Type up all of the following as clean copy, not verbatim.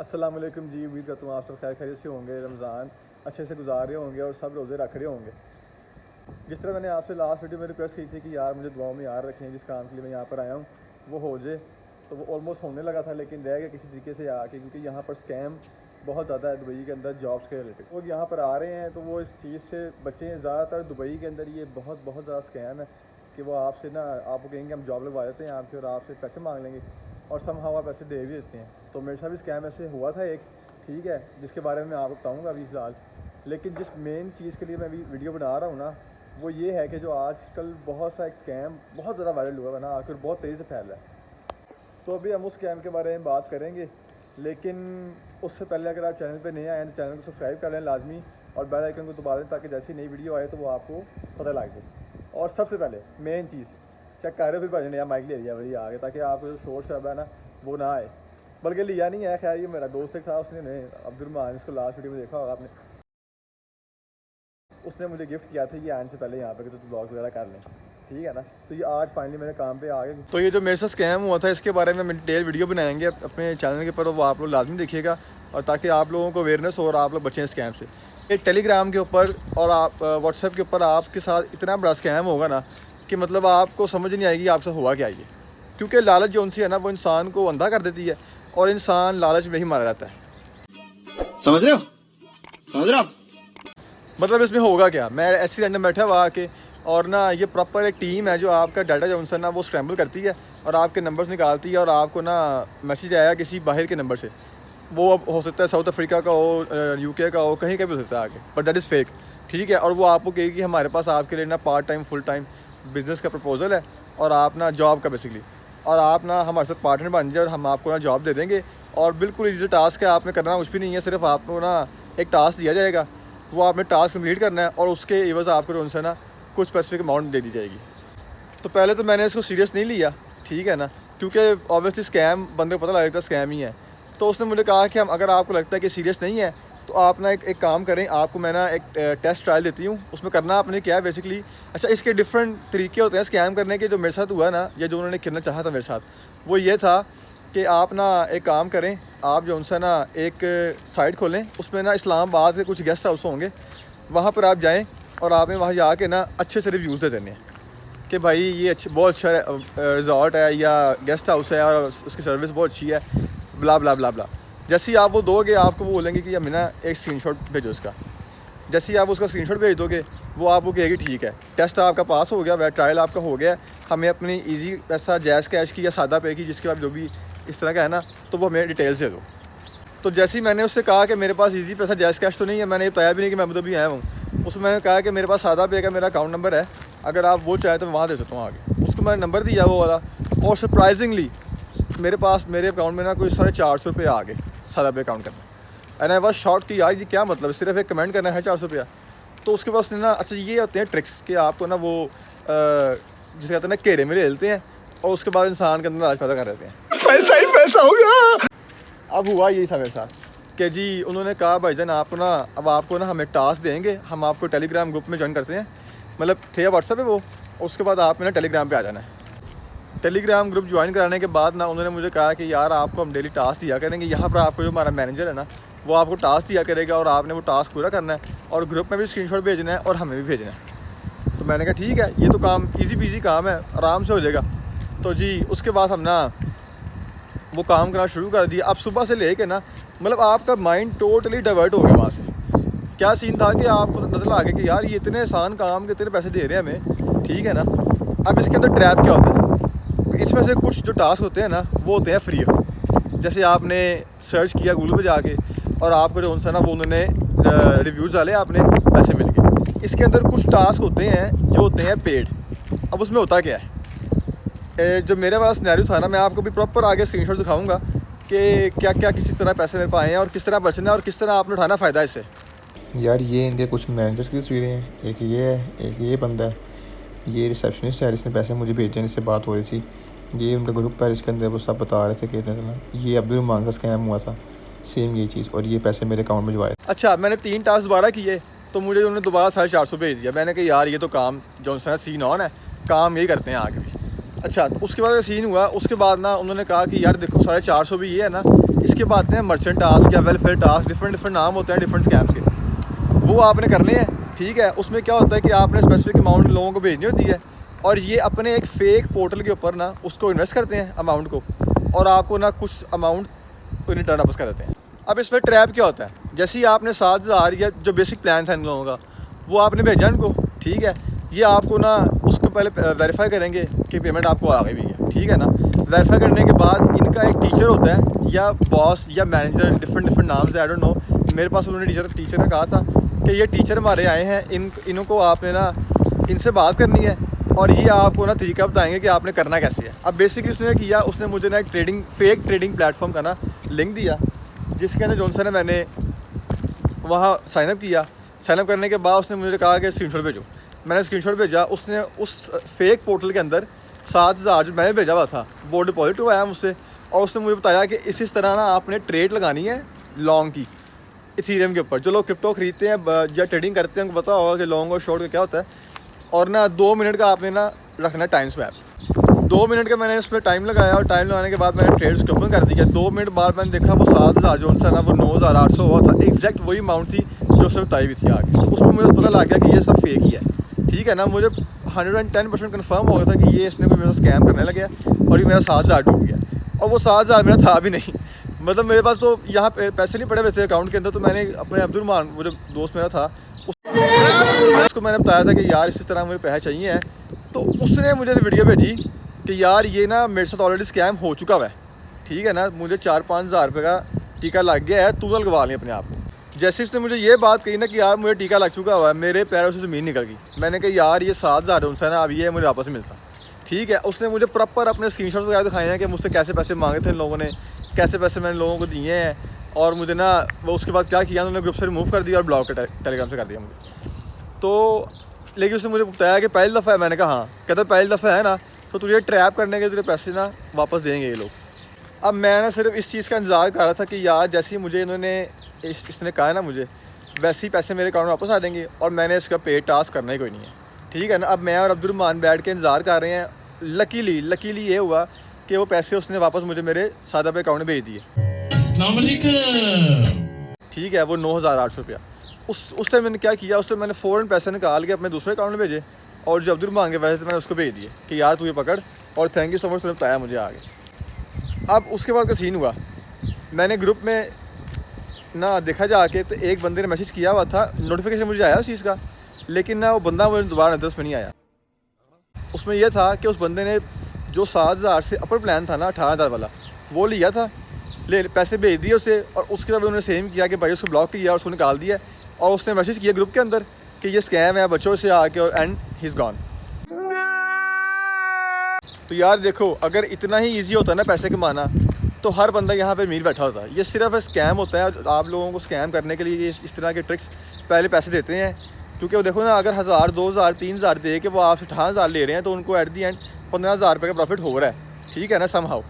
अस्सलाम वालेकुम जी। उम्मीद करता हूँ आप सब खैर खैरियत से होंगे, रमज़ान अच्छे से गुजार रहे होंगे और सब रोज़े रख रहे होंगे। जिस तरह मैंने आपसे लास्ट वीडियो में रिक्वेस्ट की थी कि यार मुझे दुआओं में याद रखें, जिस काम के लिए मैं यहाँ पर आया हूँ वो हो जाए, तो वो ऑलमोस्ट होने लगा था, लेकिन रह गया किसी तरीके से आके, क्योंकि यहाँ पर स्कैम बहुत ज़्यादा है दुबई के अंदर जॉब्स के रिलेटेड। लोग यहाँ पर आ रहे हैं तो वो इस चीज़ से बचें। ज़्यादातर दुबई के अंदर ये बहुत ज़्यादा स्कैम है कि वो आपसे ना, आपको कहेंगे हम जॉब लगवा देते हैं आपके, और आपसे पैसे मांग लेंगे और समहाउ आप पैसे दे भी देते हैं। तो मेरे साथ भी स्कैम ऐसे हुआ था एक, ठीक है, जिसके बारे में मैं आपको बताऊँगा अभी फ़िलहाल। लेकिन जिस मेन चीज़ के लिए मैं अभी वीडियो बना रहा हूँ ना, वो ये है कि जो आजकल बहुत सा एक स्कैम बहुत ज़्यादा वायरल हुआ है ना, आखिर बहुत तेज़ी से फैल रहा है। तो अभी हम उस स्कैम के बारे में बात करेंगे, लेकिन उससे पहले अगर आप चैनल पे नए आए हैं तो चैनल को सब्सक्राइब कर लें लाजमी, और बेल आइकन को दबा दें ताकि जैसी नई वीडियो आए तो वो आपको पता लग जाए। और सबसे पहले मेन चीज़ चेक कर रहे हो, फिर भाई नया माइक ले लिया वही आगे, ताकि आपको जो शोर शराबा है ना वो ना आए। बल्कि लिया नहीं है, खैर ये मेरा दोस्त एक था, उसने अब्दुलरहमान, इसको लास्ट वीडियो में देखा होगा आपने, उसने मुझे गिफ्ट किया था ये आने से पहले यहाँ पे कि तो ब्लॉग वगैरह कर लें, ठीक है ना। तो ये आज फाइनली मेरे काम पे आ गए। तो ये जो मेरे साथ स्कैम हुआ था इसके बारे में हम डिटेल वीडियो बनाएंगे अपने चैनल के ऊपर, वो आप लोग लाजमी देखिएगा, और ताकि आप लोगों को अवेयरनेस हो और आप लोग बचें स्कैम से। ये टेलीग्राम के ऊपर और आप व्हाट्सएप के ऊपर आपके साथ इतना बड़ा स्कैम होगा ना कि मतलब आपको समझ नहीं आएगी आपसे हुआ क्या ये, क्योंकि लालच जो उनसी है ना वो इंसान को अंधा कर देती है, और इंसान लालच में ही मारा जाता है। समझ रहे हो? समझ रहे हो? मतलब इसमें होगा क्या, मैं ऐसी रैंडम बैठा हुआ आके, और ना ये प्रॉपर एक टीम है जो आपका डाटा जो उनसे ना वो स्क्रैम्बल करती है और आपके नंबर्स निकालती है, और आपको ना मैसेज आया किसी बाहर के नंबर से, वो अब हो सकता है साउथ अफ्रीका का हो, यूके का हो, कहीं का भी हो सकता है आगे, बट दैट इज़ फेक, ठीक है। और वो आपको कहेगी हमारे पास आपके लिए ना part time full time business का प्रपोजल है, और आप ना जॉब का बेसिकली, और आप ना हमारे साथ पार्टनर बन जाए और हम आपको ना जॉब दे देंगे, और बिल्कुल ईजी टास्क है, आपने करना कुछ भी नहीं है, सिर्फ आपको ना एक टास्क दिया जाएगा, वो आपने टास्क कंप्लीट करना है, और उसके एवज़ आपको उनसे ना कुछ स्पेसिफिक अमाउंट दे दी जाएगी। तो पहले तो मैंने इसको सीरियस नहीं लिया, ठीक है ना, क्योंकि ऑब्वियसली स्कैम बंदे को पता लगता है स्कैम ही है। तो उसने मुझे कहा कि हम, अगर आपको लगता है कि सीरियस नहीं है तो आप ना एक काम करें, आपको मैं ना एक टेस्ट ट्रायल देती हूँ, उसमें करना आपने क्या है बेसिकली। अच्छा, इसके डिफरेंट तरीके होते हैं स्कैम करने के। जो मेरे साथ हुआ ना, या जो उन्होंने करना चाहा था मेरे साथ, वो ये था कि आप ना एक काम करें, आप जो उनसे ना एक साइट खोलें, उसमें ना इस्लामाबाद के कुछ गेस्ट हाउस होंगे, वहाँ पर आप जाएं और आपने वहाँ जाके ना अच्छे से रिव्यूज़ दे देने हैं कि भाई ये बहुत अच्छा रिजॉर्ट है या गेस्ट हाउस है और उसकी सर्विस बहुत अच्छी है, ब्ला ब्ला ब्ला ब्ला। जैसे ही आप वो दोगे, आपको वो बोलेंगे कि हमें ना एक स्क्रीनशॉट भेजो इसका। जैसे ही आप उसका स्क्रीनशॉट भेज दोगे, वो आपको कहेगी ठीक है, टेस्ट आपका पास हो गया, वह ट्रायल आपका हो गया, हमें अपनी ईजी पैसा जैज़ कैश की या सादा पे की, जिसके बाद जो भी इस तरह का है ना, तो वो हमें डिटेल्स दे दो। तो जैसे ही मैंने उससे कहा कि मेरे पास ईजी पैसा जैज़ कैश तो नहीं है, मैंने ये बताया भी नहीं कि मैं अबूधाबी आया हूँ, उसमें मैंने कहा कि मेरे पास सादा पे का मेरा अकाउंट नंबर है, अगर आप वो चाहें तो वहाँ दे सकता हूँ आगे। उसको मैंने नंबर दिया वो वाला, और सरप्राइजिंगली मेरे पास मेरे अकाउंट में ना कोई 450 रुपये आ गए सादा पे अकाउंट करना। एंड आई वाज शॉक्ड कि यार ये क्या मतलब, सिर्फ एक कमेंट करना है 400 रुपया। तो उसके बाद उसने ना, अच्छा ये होते हैं ट्रिक्स कि आपको ना वो जिसे कहते हैं ना घेरे में ले लेते हैं, और उसके बाद इंसान के अंदर लालच पैदा कर देते हैं। पैसा ही पैसा हो गया। अब हुआ यही था मेरे साथ कि जी उन्होंने कहा भाईजान आपको ना, अब आपको ना हम एक टास्क देंगे, हम आपको टेलीग्राम ग्रुप में ज्वाइन करते हैं, मतलब थे व्हाट्सएप पे वो, उसके बाद आपने ना टेलीग्राम पे आ जाना है। टेलीग्राम ग्रुप ज्वाइन कराने के बाद ना उन्होंने मुझे कहा कि यार आपको हम डेली टास्क दिया करेंगे, यहाँ पर आपको जो हमारा मैनेजर है ना वो आपको टास्क दिया करेगा, और आपने वो टास्क पूरा करना है, और ग्रुप में भी स्क्रीनशॉट भेजना है और हमें भी भेजना है। तो मैंने कहा ठीक है, ये तो काम ईजी पीजी काम है, आराम से हो जाएगा। तो जी उसके बाद हम ना वो काम करना शुरू कर दिया। अब सुबह से लेके ना, मतलब आपका माइंड टोटली डाइवर्ट हो गया वहाँ से। क्या सीन था कि आपको नजर आ गया कि यार ये इतने आसान काम के इतने पैसे दे रहे हैं हमें, ठीक है ना। अब इसके अंदर ट्रैप क्या होता है, इसमें से कुछ जो टास्क होते हैं ना वो होते हैं फ्री। जैसे आपने सर्च किया गूगल पे जाके, और आपको जो उनसे ना वो उन्होंने रिव्यूज़ डाले, आपने पैसे मिल गए। इसके अंदर कुछ टास्क होते हैं जो होते हैं पेड। अब उसमें होता क्या है, जो मेरे पास सिनेरियो था ना, मैं आपको भी प्रॉपर आगे स्क्रीनशॉट दिखाऊंगा कि क्या क्या किसी तरह पैसे मेरे पास आए हैं और किस तरह बचना है और किस तरह आपने उठाना फ़ायदा इससे। यार ये इनके कुछ मैनेजर्स की तस्वीरें हैं, एक ये है, एक ये बंदा है, ये रिसेप्शनिस्ट है जिसने पैसे मुझे भेजे, इससे बात हो रही थी, ये उनका ग्रुप है जिसके अंदर वो सब बता रहे थे कि इतने समय ये अब्दुलरहमान का स्कैम हुआ था, सेम ये चीज़, और ये पैसे मेरे अकाउंट में जो आए। अच्छा, मैंने 3 टास्क दोबारा किए तो मुझे उन्होंने दोबारा 450 भेज दिया। मैंने कहा यार ये तो काम जो है सीन ऑन है, काम यही करते हैं आगे भी। अच्छा, तो उसके बाद सीन हुआ, उसके बाद ना उन्होंने कहा कि यार देखो 450 भी ये है ना, इसके बाद आते हैं मर्चेंट टास्क या वेलफेयर टास्क, डिफरेंट नाम होते हैं डिफरेंट स्कैम्स के, वो आपने करने हैं। ठीक है, उसमें क्या होता है कि आपने स्पेसिफिक अमाउंट लोगों को भेजनी होती है और ये अपने एक फ़ेक पोर्टल के ऊपर ना उसको इन्वेस्ट करते हैं अमाउंट को, और आपको ना कुछ अमाउंट रिटर्न वापस कर देते हैं। अब इसमें ट्रैप क्या होता है, जैसे ही आपने 7,000 या जो बेसिक प्लान था इन लोगों का वो आपने भेजा इनको, ठीक है, ये आपको ना उसको पहले वेरीफाई करेंगे कि पेमेंट आपको आ गई भी है, ठीक है ना। वेरीफाई करने के बाद इनका एक टीचर होता है या बॉस या मैनेजर, डिफरेंट नाम से, आई डोंट नो, मेरे पास उन्होंने टीचर ने कहा था कि ये टीचर हमारे आए हैं, इनको आपने ना इनसे बात करनी है और ये आपको ना तरीका बताएंगे कि आपने करना कैसे है। अब बेसिकली उसने किया, उसने मुझे ना एक फेक ट्रेडिंग प्लेटफॉर्म का ना लिंक दिया, जिसके अंदर जॉनसन ने मैंने वहाँ साइनअप किया। साइनअप करने के बाद उसने मुझे कहा कि स्क्रीनशॉट भेजो, मैंने स्क्रीनशॉट भेजा। उसने उस फेक पोर्टल के अंदर 7,000 जो मैंने भेजा हुआ था वो डिपॉजिट हुआ है मुझसे, और उसने मुझे बताया कि इस तरह ना आपने ट्रेड लगानी है लॉन्ग की इथीरियम के ऊपर। जो लोग क्रिप्टो खरीदते हैं या ट्रेडिंग करते हैं उनको पता होगा कि लॉन्ग और शॉर्ट का क्या होता है। और ना 2 मिनट का आपने ना रखना है टाइम स्वैप। 2 मिनट का मैंने उसमें टाइम लगाया और टाइम लगाने के बाद मैंने ट्रेड उसके ओपन कर दिया। 2 मिनट बाद मैंने देखा वो 7,000 जो सा ना वो 9,800 हुआ था, एग्जैक्ट वही अमाउंट थी जो उसने बताई भी थी आगे। उसमें मुझे पता लग गया कि ये सब फेक ही है, ठीक है ना। मुझे 110% कन्फर्म हो गया था कि ये इसने कोई मेरा स्कैम करने लग गया और ये मेरा 7,000 डूब गया। और वो 7,000 मेरा था भी नहीं, मतलब मेरे पास तो यहाँ पैसे नहीं पड़े हुए थे अकाउंट के अंदर। तो मैंने अपने अब्दुलरहमान, वो जो दोस्त मेरा था, उसको मैंने बताया था कि यार इस तरह मुझे पैसे चाहिए हैं। तो उसने मुझे वीडियो भेजी कि यार ये ना मेरे साथ ऑलरेडी स्कैम हो चुका हुआ है, ठीक है ना, मुझे 4-5 हज़ार रुपये का टीका लग गया है, तू तो लगवा लें अपने आप को। जैसे इसने मुझे ये बात कही ना कि यार मुझे टीका लग चुका हुआ है, मेरे पैरों से ज़मीन निकल गई। मैंने कहा यार ये 7,000 उनसे ना अब ये मुझे वापस मिलता, ठीक है। उसने मुझे प्रॉपर अपने स्क्रीनशॉट वगैरह दिखाए हैं कि मुझसे कैसे पैसे मांगे थे इन लोगों ने, कैसे पैसे मैंने लोगों को दिए हैं, और मुझे ना वो उसके बाद क्या किया, उन्होंने ग्रुप से रिमूव कर दिया और ब्लॉक टेलीग्राम से कर दिया मुझे। तो लेकिन उसने मुझे बताया कि पहली दफ़ा है। मैंने कहा हाँ, कहता पहली दफ़ा है ना तो तुझे ट्रैप करने के तेरे पैसे ना वापस देंगे ये लोग। अब मैं ना सिर्फ इस चीज़ का इंतज़ार कर रहा था कि यार जैसे ही मुझे इन्होंने इसने कहा ना मुझे, वैसे ही पैसे मेरे अकाउंट में वापस आ जाएंगे और मैंने इसका पे टास्क करना ही कोई नहीं है, ठीक है ना। अब मैं और अब्दुलरहमान बैठ के इंतज़ार कर रहे हैं। लकीली ये हुआ कि वो पैसे उसने वापस मुझे मेरे सादा पे अकाउंट में भेज दिए, ठीक है, वो 9,800 रुपया। उस टाइम मैंने क्या किया, उस टाइम मैंने फ़ौरन पैसे निकाल के अपने दूसरे अकाउंट में भेजे और जो अब्दुलरहमान के पैसे थे मैंने उसको भेज दिए कि यार तू ये पकड़ और थैंक यू सो मच, तूने बताया मुझे आगे। अब उसके बाद का सीन हुआ, मैंने ग्रुप में ना देखा जाके तो एक बंदे ने मैसेज किया हुआ था, नोटिफिकेशन मुझे आया उस चीज़ का, लेकिन ना वो बंदा मुझे दोबारा नजर में नहीं आया। उसमें यह था कि उस बंदे ने जो 7,000 से अपर प्लान था ना 18,000 वाला, वो लिया था, पैसे भेज दिए उसे, और उसके बाद उन्होंने सेम किया कि भाई उसको ब्लॉक किया और उसको निकाल दिया। और उसने मैसेज किया ग्रुप के अंदर कि ये स्कैम है, बच्चों से आके, और एंड ही इज़ गॉन। तो यार देखो, अगर इतना ही ईजी होता है ना पैसे कमाना तो हर बंदा यहाँ पे अमीर बैठा होता है। ये सिर्फ स्कैम होता है, आप लोगों को स्कैम करने के लिए इस तरह के ट्रिक्स पहले पैसे देते हैं, क्योंकि वो देखो ना, अगर 1,000, 2,000, 3,000 दे के वो आपसे 18,000 ले रहे हैं तो उनको एट दी एंड 15,000 रुपये का प्रॉफिट हो रहा है, ठीक है ना, समहाउ।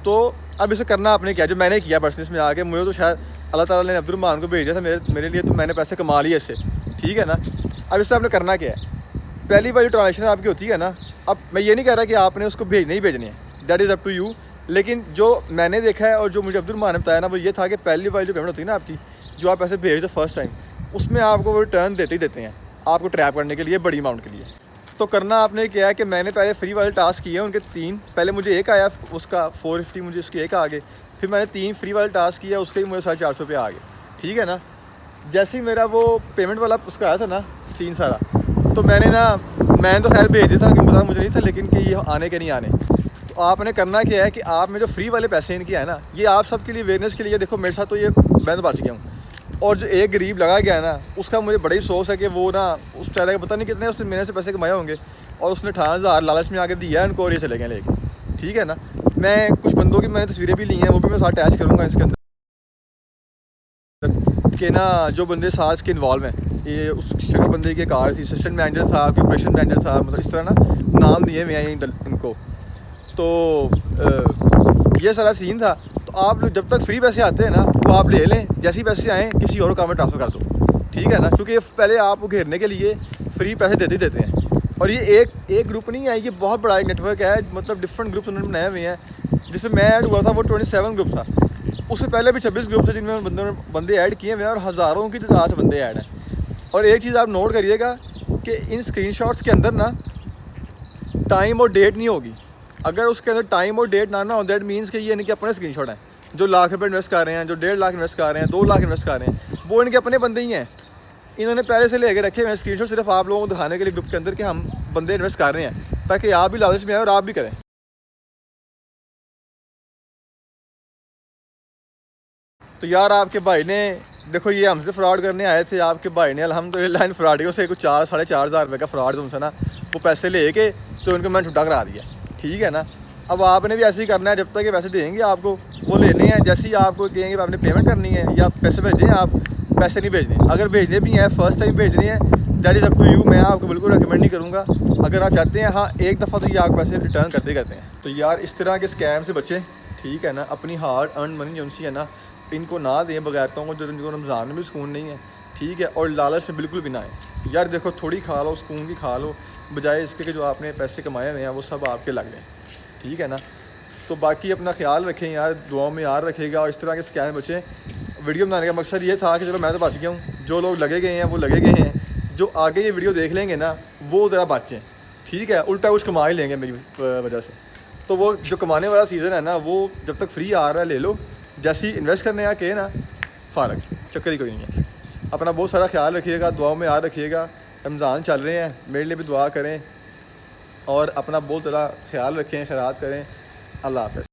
तो अब इसे करना आपने क्या, जो मैंने किया पर्सनली में आके, मुझे तो शायद अल्लाह ताला ने अब्दुलरहमान को भेजा था मेरे लिए, तो मैंने पैसे कमा लिए इससे, ठीक है ना। अब इससे आपने करना क्या है, पहली वाली ट्रांजेक्शन आपकी होती है ना, अब मैं ये नहीं कह रहा कि आपने उसको नहीं भेजनी है, that is up to you. लेकिन जो मैंने देखा है और जो मुझे अब्दुलरहमान ने बताया ना, वो ये था कि पहली वाली जो पेमेंट होती है ना आपकी, जो आप पैसे भेज दो फर्स्ट टाइम, उसमें आपको वो रिटर्न देते ही देते हैं आपको ट्रैप करने के लिए, बड़ी अमाउंट के लिए। तो करना आपने क्या है कि मैंने पहले फ्री वाले टास्क किए उनके 3, पहले मुझे एक आया उसका 450, मुझे उसके एक आ गए, फिर मैंने 3 फ्री वाले टास्क किया, उसके ही मुझे 450 रुपये आ गए, ठीक है ना। जैसे ही मेरा वो पेमेंट वाला उसका आया था ना सीन सारा, तो मैंने तो खैर भेज दिया था, क्योंकि पता मुझे नहीं था लेकिन कि ये आने के नहीं आने। तो आपने करना क्या है कि आपने जो फ्री वाले पैसे इनके है ना, ये आप सबके लिए अवेयरनेस के लिए, देखो मेरे साथ तो ये मैं तो बच गया हूँ, और जो एक गरीब लगा गया ना, उसका मुझे बड़ा ही अफसोस है कि वो ना उस तरह के पता नहीं कितने उसने मेरे से पैसे कमाए होंगे, और उसने 18,000 लालच में आके दिया है उनको और ये चले गए लेके, ठीक है ना। मैं कुछ बंदों की मैंने तस्वीरें भी ली हैं, वो भी मैं साथ अटैच करूँगा इसके अंदर, कि ना जो बंदे साथ के इन्वॉल्व हैं, ये उस शक्ल बंदे की कार थी, असिस्टेंट मैनेजर था, ऑपरेशन मैनेजर था, मतलब इस तरह ना नाम दिए हुए हैं इनको। तो ये सारा सीन था। तो आप लोग जब तक फ्री पैसे आते हैं ना, वो आप ले लें, जैसे ही पैसे आएँ किसी और काम में ट्रांसफ़र कर दो, ठीक है ना, क्योंकि पहले आपको घेरने के लिए फ्री पैसे देते हैं। और ये एक ग्रुप नहीं है, ये बहुत बड़ा एक नेटवर्क है, मतलब डिफरेंट ग्रुप्स उन्होंने बनाए हुए हैं। जिसमें मैं ऐड हुआ था वो 27 ग्रुप था, उससे पहले भी 26 ग्रुप थे जिनमें बंदे ऐड किए हुए हैं और हज़ारों की तादाद से बंदे ऐड हैं। और एक चीज़ आप नोट करिएगा कि इन स्क्रीनशॉट्स के अंदर ना टाइम और डेट नहीं होगी। अगर उसके अंदर टाइम और डेट ना हो दैट मीन्स कि ये इनके अपने स्क्रीनशॉट हैं। जो लाख रुपए इन्वेस्ट कर रहे हैं, जो 1.5 लाख इन्वेस्ट कर रहे हैं, 2 लाख इन्वेस्ट कर रहे हैं, वो इनके अपने बंदे ही हैं। इन्होंने पहले से लेके रखे हुए हैं स्क्रीनशॉट सिर्फ आप लोगों को दिखाने के लिए ग्रुप के अंदर कि हम बंदे इन्वेस्ट कर रहे हैं, ताकि आप भी लालच में आए और आप भी करें। तो यार आपके भाई ने देखो ये हमसे फ्रॉड करने आए थे, आपके भाई ने अल्हम्दुलिल्लाह इन फ्रॉडियों से कुछ 4-4.5 हज़ार रुपये का फ्रॉड उनसे ना वो पैसे लेके तो उनको मैंने छुट्टा करा दिया। ठीक है ना, अब आपने भी ऐसे ही करना है। जब तक ये पैसे देंगे आपको वो लेने हैं, जैसे ही आपको कहेंगे आपने पेमेंट करनी है या पैसे भेजें, आप पैसे नहीं भेजने। अगर भेजने भी हैं फर्स्ट टाइम भेजने हैं that is up to you, मैं आपको बिल्कुल रिकमेंड नहीं करूँगा। अगर आप चाहते हैं हाँ एक दफ़ा तो ये आप पैसे रिटर्न करते हैं। तो यार इस तरह के स्कैम से बचें, ठीक है ना। अपनी हार्ड अर्न मनी जो सी है ना इनको ना दें बगैरतों को, जो जिनको रमज़ान में भी सुकून नहीं है, ठीक है। और लालच में बिल्कुल भी ना आए। यार देखो थोड़ी खा लो, सुकून की खा लो, बजाय इसके कि जो आपने पैसे कमाए हुए हैं वो सब आपके लग गए, ठीक है ना। तो बाकी अपना ख्याल रखें यार, दुआओं में याद रखेगा और इस तरह के स्कैम बचें। वीडियो बनाने का मकसद ये था कि चलो मैं तो बच गया हूँ, जो लोग लगे गए हैं वो लगे गए हैं, जो आगे ये वीडियो देख लेंगे ना वो ज़रा बचें, ठीक है। उल्टा कुछ कमा ही लेंगे मेरी वजह से। तो वो जो कमाने वाला सीज़न है ना वो जब तक फ्री आ रहा है ले लो, जैसे ही इन्वेस्ट करने आके ना फ़ारग, चक्कर ही कोई नहीं है। अपना बहुत सारा ख्याल रखिएगा, दुआओं में याद रखिएगा। रमज़ान चल रहे हैं, मेरे लिए भी दुआ करें और अपना बहुत ज़्यादा ख्याल रखें, खैरात करें। अल्लाह हाफ़िज़।